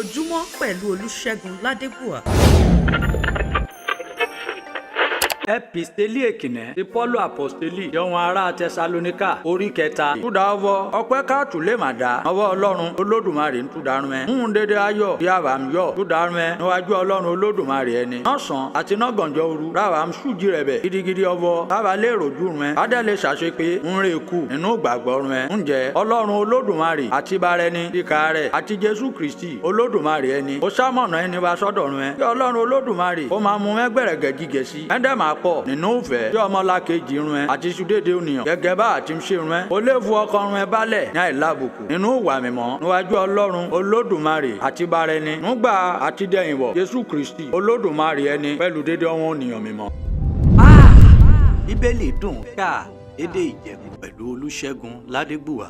ojoojúmọ́ pẹ̀lú Olusegun Ladegbuwa. Episteli ekine ti Paulu aposteli yọwọn ará Thessalonica orí kẹta. Túdà ọwọ́ ọpẹ́ káàtù lè má dá. Ọwọ́ Ọlọ́run Olódùmarè ń túdàrún ẹ. Ń dédé ayọ̀ bí àbàm yọ̀ túdàrún ẹ níwájú Ọlọ́run Olódùmarè ẹni. Nọ́sàn àti nọ́gànjọ́ òru rábà ń ṣújì rẹ̀ bẹ̀. Gidigidi ọwọ́ rábà lè rojú rún ẹ. Adé lè ṣàṣe pé ń rè kù nínú ìgbàgbọ́ rún ẹ. Ǹjẹ́ Ọlọ́run Olódùmarè àti bárẹni kíkà rẹ̀ àti Jésù Kristi Olódùmarè ẹni. Ó sámọ̀nà ẹni wá sọ́dọ̀ rún ẹ. Kí Ọlọ́run Olódùmarè ó máa mú mẹ́gbẹ̀rẹ̀gẹ̀ jígẹ̀ sí. Ẹ̀ndẹ̀ máa pọ̀ nínú ìfẹ́ tí ọmọlàkejì rún ẹ àti sùdédé ònìyàn gẹ́gẹ́ bá àti ń ṣe rún ẹ. O lè fu ọkàn rún ẹ balẹ̀ ní àìlábùkù nínú ìwà mímọ́ níwájú Ọlọ́run Olódùmarè àti bárẹni nígbà àti dẹ̀yìnwọ̀ Jésù Kristi Olódùmarè ẹni pẹ̀lú dédé ọ̀wọ́n ònìyàn mímọ́. Bíbélì dùn ká èdè Ìjẹ̀bú pẹ̀lú Olusegun Ladegbuwa.